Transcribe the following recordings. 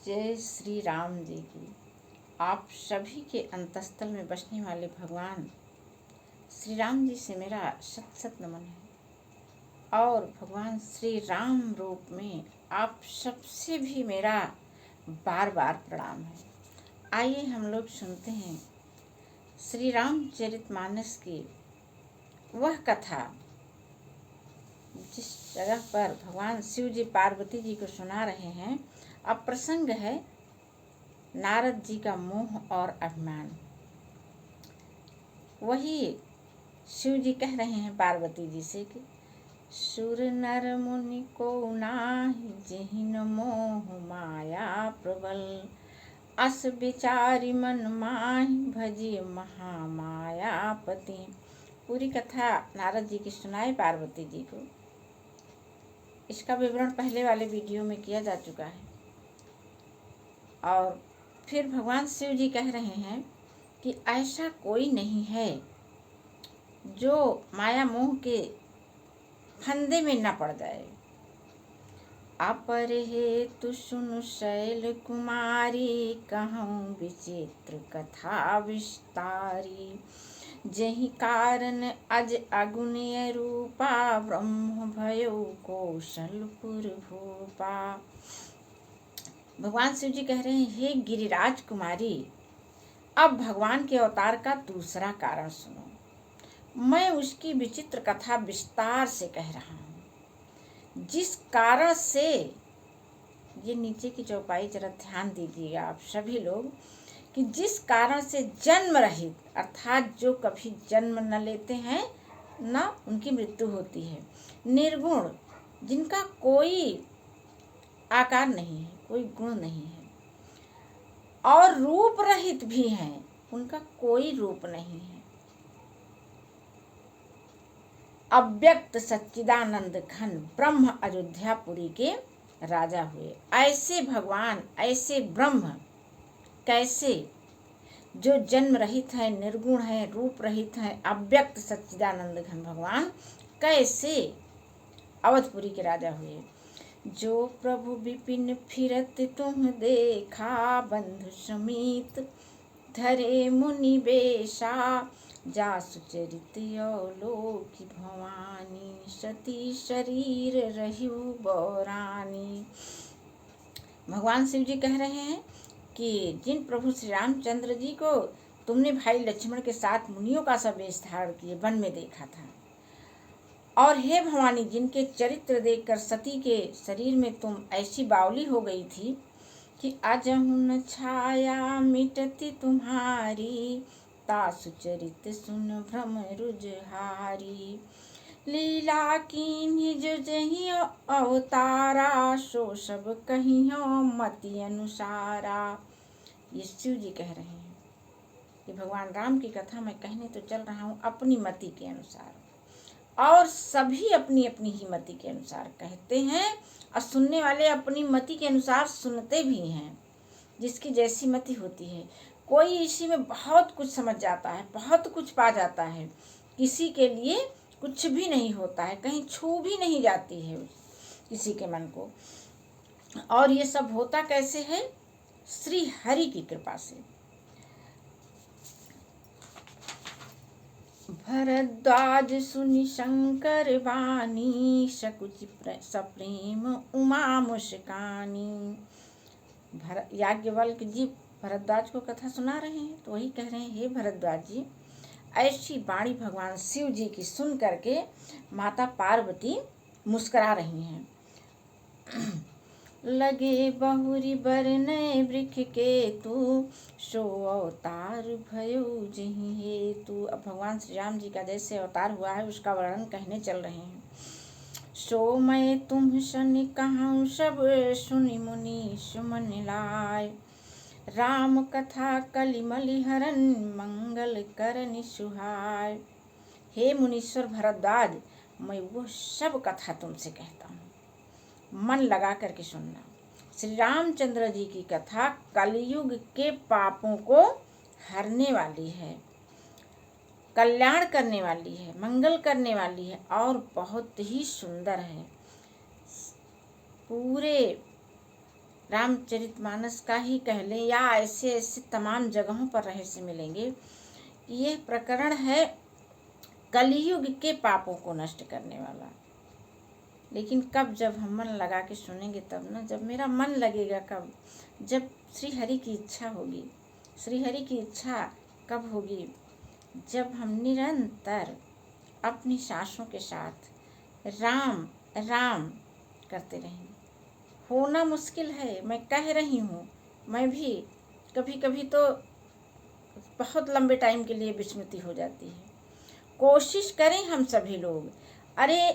जय श्री राम जी की। आप सभी के अंतस्थल में बसने वाले भगवान श्री राम जी से मेरा शत शत नमन है और भगवान श्री राम रूप में आप सबसे भी मेरा बार बार प्रणाम है। आइए हम लोग सुनते हैं श्री रामचरितमानस की वह कथा जिस जगह पर भगवान शिव जी पार्वती जी को सुना रहे हैं। अब प्रसंग है नारद जी का मोह और अभिमान। वही शिव जी कह रहे हैं पार्वती जी से कि सुर नर मुनि को नाहि जिहिन मोह माया प्रबल, अस विचारी मन माहि भजी महामायापति। पूरी कथा नारद जी की सुनाए पार्वती जी को। इसका विवरण पहले वाले वीडियो में किया जा चुका है। और फिर भगवान शिव जी कह रहे हैं कि ऐसा कोई नहीं है जो माया मोह के फंदे में न पड़ जाए। अपर हेतु सुनु शैल कुमारी, कहूँ विचित्र कथा विस्तारी। जहि कारण अज अगुण्य रूपा, ब्रह्म भयो कौशलपुर भूपा। भगवान शिव जी कह रहे हैं, हे गिरिराज कुमारी, अब भगवान के अवतार का दूसरा कारण सुनो। मैं उसकी विचित्र कथा विस्तार से कह रहा हूँ। जिस कारण से, ये नीचे की चौपाई जरा ध्यान दीजिएगा आप सभी लोग, कि जिस कारण से जन्म रहित अर्थात जो कभी जन्म न लेते हैं न उनकी मृत्यु होती है, निर्गुण जिनका कोई आकार नहीं है, कोई गुण नहीं है, और रूप रहित भी हैं, उनका कोई रूप नहीं है, अव्यक्त सच्चिदानंद घन ब्रह्म अयोध्यापुरी के राजा हुए। ऐसे भगवान, ऐसे ब्रह्म कैसे, जो जन्म रहित है, निर्गुण है, रूप रहित है, अव्यक्त सच्चिदानंद घन भगवान कैसे अवधपुरी के राजा हुए। जो प्रभु विपिन फिरत तुम देखा, बंधु समीत धरे मुनि बेशा। जासु चरित अवलोकि भवानी, सती शरीर रहिउ बौरानी। भगवान शिव जी कह रहे हैं कि जिन प्रभु श्री रामचंद्र जी को तुमने भाई लक्ष्मण के साथ मुनियों का सा वेश धारण किए वन में देखा था, और हे भवानी, जिनके चरित्र देखकर सती के शरीर में तुम ऐसी बावली हो गई थी कि अजहु न छाया मिटती तुम्हारी, तासु चरित सुन भ्रम रुजहारी। लीला कीन्ही जो जही अवतारा, सो सब कहियो मति अनुसारा। ये शिव जी कह रहे हैं कि भगवान राम की कथा मैं कहने तो चल रहा हूँ अपनी मति के अनुसार, और सभी अपनी अपनी ही मति के अनुसार कहते हैं, और सुनने वाले अपनी मति के अनुसार सुनते भी हैं। जिसकी जैसी मति होती है, कोई इसी में बहुत कुछ समझ जाता है, बहुत कुछ पा जाता है, किसी के लिए कुछ भी नहीं होता है, कहीं छू भी नहीं जाती है किसी के मन को। और ये सब होता कैसे है? श्री हरि की कृपा से। भरद्वाज सुनि शंकर वाणी, सकुचि सप्रेम उमा मुस्कानी। याज्ञवल्क जी भरद्वाज को कथा सुना रहे हैं, तो वही कह रहे हैं, हे भरद्वाज जी, ऐसी वाणी भगवान शिव जी की सुन करके माता पार्वती मुस्कुरा रही हैं। लगे बहुरी बरनय वृक्ष के तू, सो अवतार भयो जहि हेतु। अब भगवान श्री राम जी का जैसे अवतार हुआ है उसका वर्णन कहने चल रहे हैं। सो मैं तुम सन कहूँ सब सुनि मुनि सुमन लाय, राम कथा कलिमलि हरन मंगल करनि सुहाय। हे मुनीश्वर भरद्वाज, मैं वो सब कथा तुमसे कहता हूँ, मन लगा करके सुनना। श्री रामचंद्र जी की कथा कलयुग के पापों को हरने वाली है, कल्याण करने वाली है, मंगल करने वाली है, और बहुत ही सुंदर है। पूरे रामचरितमानस का ही कह लें या ऐसे ऐसे तमाम जगहों पर रहस्य मिलेंगे। यह प्रकरण है कलयुग के पापों को नष्ट करने वाला। लेकिन कब, जब हम मन लगा के सुनेंगे तब ना। जब मेरा मन लगेगा कब, जब श्री हरि की इच्छा होगी। श्री हरि की इच्छा कब होगी? जब हम निरंतर अपनी सांसों के साथ राम राम करते रहेंगे। होना मुश्किल है, मैं कह रही हूँ। मैं भी कभी कभी तो बहुत लंबे टाइम के लिए विस्मृति हो जाती है। कोशिश करें हम सभी लोग। अरे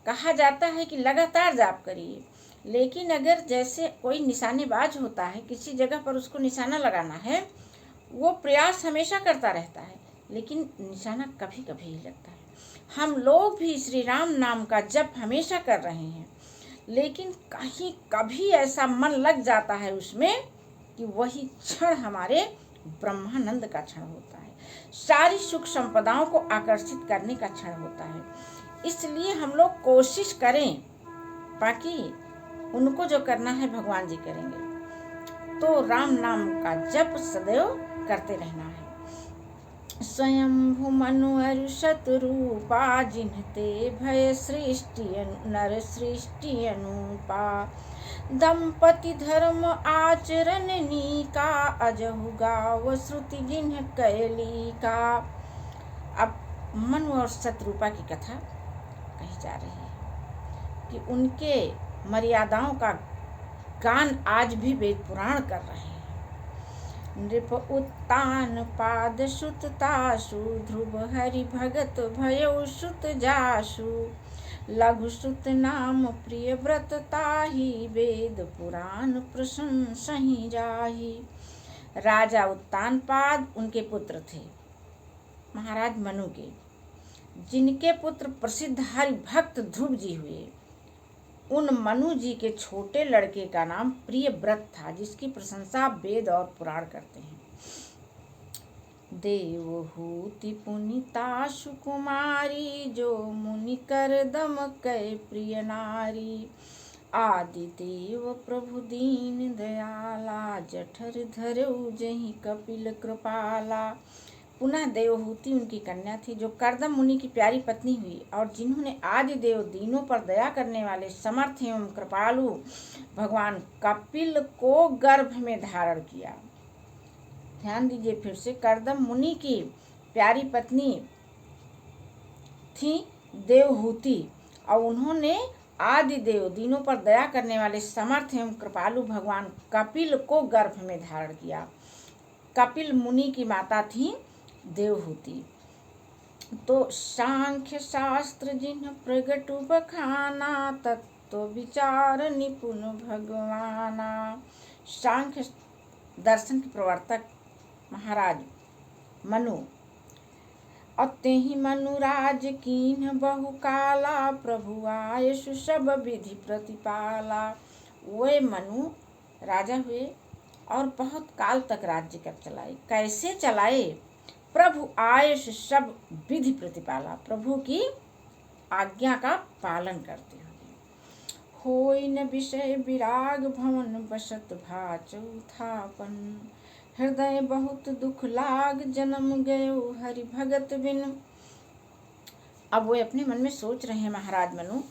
कहा जाता है कि लगातार जाप करिए, लेकिन अगर जैसे कोई निशानेबाज होता है, किसी जगह पर उसको निशाना लगाना है, वो प्रयास हमेशा करता रहता है, लेकिन निशाना कभी कभी ही लगता है। हम लोग भी श्री राम नाम का जप हमेशा कर रहे हैं, लेकिन कहीं कभी ऐसा मन लग जाता है उसमें कि वही क्षण हमारे ब्रह्मानंद का क्षण होता है, सारी सुख संपदाओं को आकर्षित करने का क्षण होता है। इसलिए हम लोग कोशिश करें, बाकी उनको जो करना है भगवान जी करेंगे। तो राम नाम का जप सदैव करते रहना है। स्वयंभु मनु अरु शतरूपा, जिन्हते भय सृष्टि नर सृष्टि अनुपा। दंपति धर्म आचरण नीका, अजहु गाव श्रुति जिन्ह कैली का। अब मनु और शतरूपा की कथा कही जा रही है कि उनके मर्यादाओं का गान आज भी वेद पुराण कर रहे हैं। नृप उत्तान पाद सुत तासु, ध्रुव हरि भगत भयो सुत जासु। लघु सुत नाम प्रिय व्रत ताहि, वेद पुराण प्रशंसहि जाहि। राजा उत्तानपाद उनके पुत्र थे, महाराज मनु के, जिनके पुत्र प्रसिद्ध हरि भक्त ध्रुव जी हुए। उन मनु जी के छोटे लड़के का नाम प्रियव्रत था, जिसकी प्रशंसा वेद और पुराण करते हैं। देवहूति पुनीता सुकुमारी, जो मुनि कर दम कै प्रिय नारी। आदि देव प्रभु दीन दयाला, जठर धरऊ जहि कपिल कृपाला। पुनः देवहूति उनकी कन्या थी, जो करदम मुनि की प्यारी पत्नी हुई, और जिन्होंने आदि देव दीनों पर दया करने वाले समर्थ एवं कृपालु भगवान कपिल को गर्भ में धारण किया। ध्यान दीजिए फिर से, करदम मुनि की प्यारी पत्नी थी देवहूति, और उन्होंने आदि देव दीनों पर दया करने वाले समर्थ एवं कृपालु भगवान कपिल को गर्भ में धारण किया। कपिल मुनि की माता थी देवहूति। तो सांख्य शास्त्र जिन्ह प्रगटु बखाना, तत्व विचार निपुण भगवाना। सांख्य दर्शन के प्रवर्तक महाराज मनु, अतेहि मनुराज कीन्ह बहु काला, प्रभु आयसु सब विधि प्रतिपाला। वे मनु राजा हुए और बहुत काल तक राज्य कर चलाए। कैसे चलाए? प्रभु आयस सब विधि प्रतिपाला, प्रभु की आज्ञा का पालन करते हुए। होई न विषय विराग भवन, बसत भा चौथापन। हृदय बहुत दुख लाग, जन्म गयो हरि भगत बिन। अब वो अपने मन में सोच रहे हैं महाराज मनु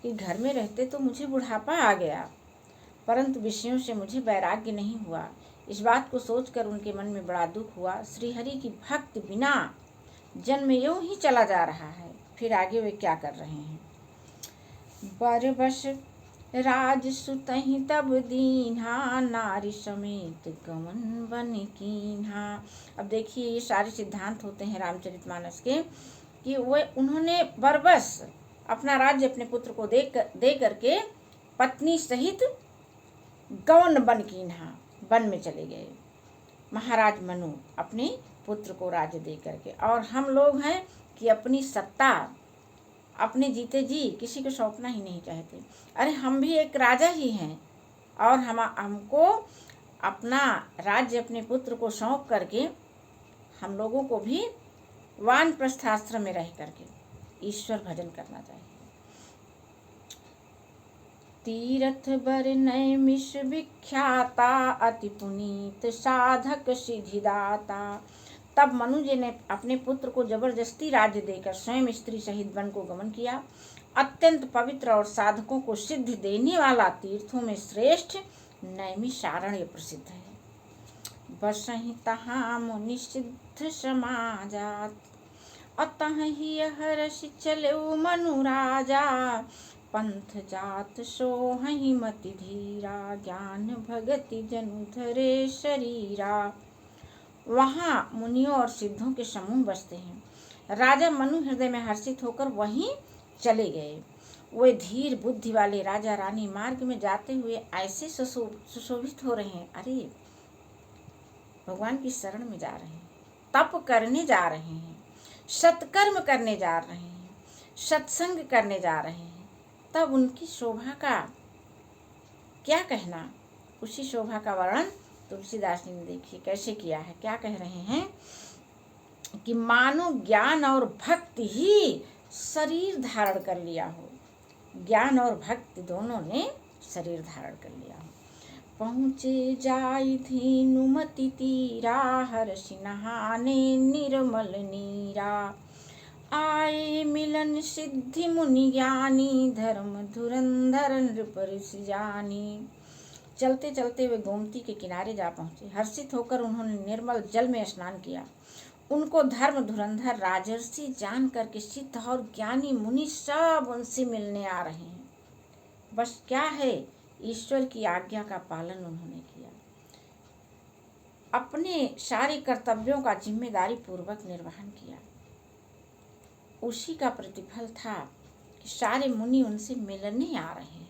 कि घर में रहते तो मुझे बुढ़ापा आ गया, परंतु विषयों से मुझे वैराग्य नहीं हुआ। इस बात को सोचकर उनके मन में बड़ा दुख हुआ। श्रीहरि की भक्त बिना जन्म यूं ही चला जा रहा है। फिर आगे वे क्या कर रहे हैं? बरबस राज सुतहि तब दीन्हा, नारी समेत गमन बन कीन्हा। अब देखिए, ये सारे सिद्धांत होते हैं रामचरितमानस के कि उन्होंने बरबस अपना राज्य अपने पुत्र को दे करके पत्नी सहित गवन बन कीन्हा, वन में चले गए महाराज मनु अपने पुत्र को राज्य दे करके। और हम लोग हैं कि अपनी सत्ता अपने जीते जी किसी को सौंपना ही नहीं चाहते। अरे हम भी एक राजा ही हैं, और हमको अपना राज्य अपने पुत्र को सौंप करके हम लोगों को भी वानप्रस्थाश्रम में रह करके ईश्वर भजन करना चाहिए। तीरथ बर नैमिष विख्याता, अति पुनीत साधक सिद्धिदाता। तब मनु जी ने अपने पुत्र को जबरदस्ती राज्य देकर स्वयं स्त्री सहित वन को गमन किया। अत्यंत पवित्र और साधकों को सिद्धि देने वाला तीर्थों में श्रेष्ठ नैमिषारण्य प्रसिद्ध है। बसहि तहाँ मुनि सिद्ध समाजात, अतः ही हर्षि चलो मनु राजा। पंथ जात सोहहि मति धीरा, ज्ञान भगति जनु धरे शरीरा। वहाँ मुनियों और सिद्धों के समूह बसते हैं। राजा मनु हृदय में हर्षित होकर वहीं चले गए। वे धीर बुद्धि वाले राजा रानी मार्ग में जाते हुए ऐसे सुशोभित हो रहे हैं, अरे भगवान की शरण में जा रहे हैं, तप करने जा रहे हैं, सत्कर्म करने जा रहे हैं, सत्संग करने जा रहे हैं। तब उनकी शोभा का क्या कहना। उसी शोभा का वर्णन तुलसीदास जी ने देखिए कैसे किया है। क्या कह रहे हैं कि मानो ज्ञान और भक्ति ही शरीर धारण कर लिया हो। ज्ञान और भक्ति दोनों ने शरीर धारण कर लिया हो। पहुँचे जाई धीनुमति तीरा, हर्षि नहाने निर्मल नीरा। आए मिलन सिद्धि मुनि ज्ञानी, धर्म धुरंधर नृप ऋषि जानी। चलते चलते वे गोमती के किनारे जा पहुँचे। हर्षित होकर उन्होंने निर्मल जल में स्नान किया। उनको धर्म धुरंधर राजर्षि जान करके सिद्ध और ज्ञानी मुनि सब उनसे मिलने आ रहे हैं। बस क्या है, ईश्वर की आज्ञा का पालन उन्होंने किया। अपने सारे कर्तव्यों का जिम्मेदारी पूर्वक निर्वहन किया। उसी का प्रतिफल था कि सारे मुनि उनसे मिलने आ रहे हैं।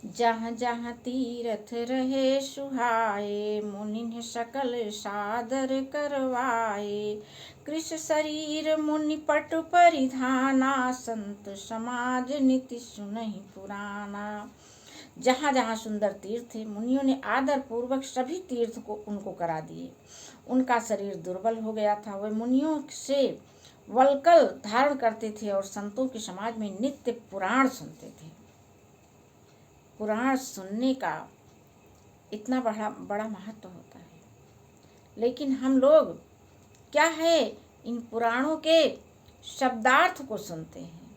जहाँ जहाँ तीर्थ रहे सुहाए, मुनि सकल सादर करवाए। कृष शरीर मुनि पटु परिधाना, संत समाज नीति सुनहि पुराना। जहाँ जहाँ सुंदर तीर्थ थे, मुनियों ने आदर पूर्वक सभी तीर्थ को उनको करा दिए। उनका शरीर दुर्बल हो गया था। वे मुनियों से वल्कल धारण करते थे और संतों के समाज में नित्य पुराण सुनते थे। पुराण सुनने का इतना बड़ा महत्व होता है, लेकिन हम लोग क्या है, इन पुराणों के शब्दार्थ को सुनते हैं।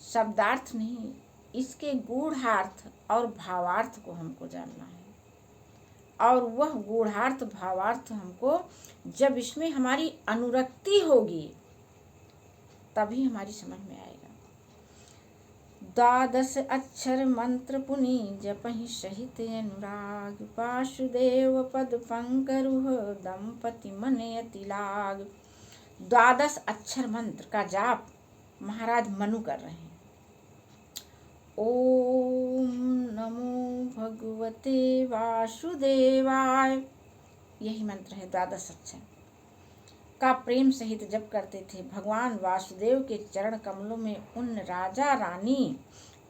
शब्दार्थ नहीं, इसके गूढ़ार्थ और भावार्थ को हमको जानना है। और वह गूढ़ार्थ भावार्थ हमको जब इसमें हमारी अनुरक्ति होगी तभी हमारी समझ में आएगा। 12 अक्षर मंत्र पुनि जपहि सहित अनुराग, वासुदेव पद पंकरुह दंपति मन अति लाग। 12 अक्षर मंत्र का जाप महाराज मनु कर रहे हैं। ओम नमो भगवते वासुदेवाय, यही मंत्र है। 12 अक्षर का प्रेम सहित जप करते थे। भगवान वासुदेव के चरण कमलों में उन राजा रानी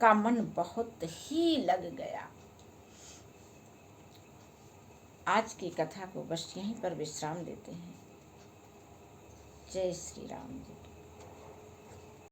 का मन बहुत ही लग गया। आज की कथा को बस यहीं पर विश्राम देते हैं। जय श्री राम जी।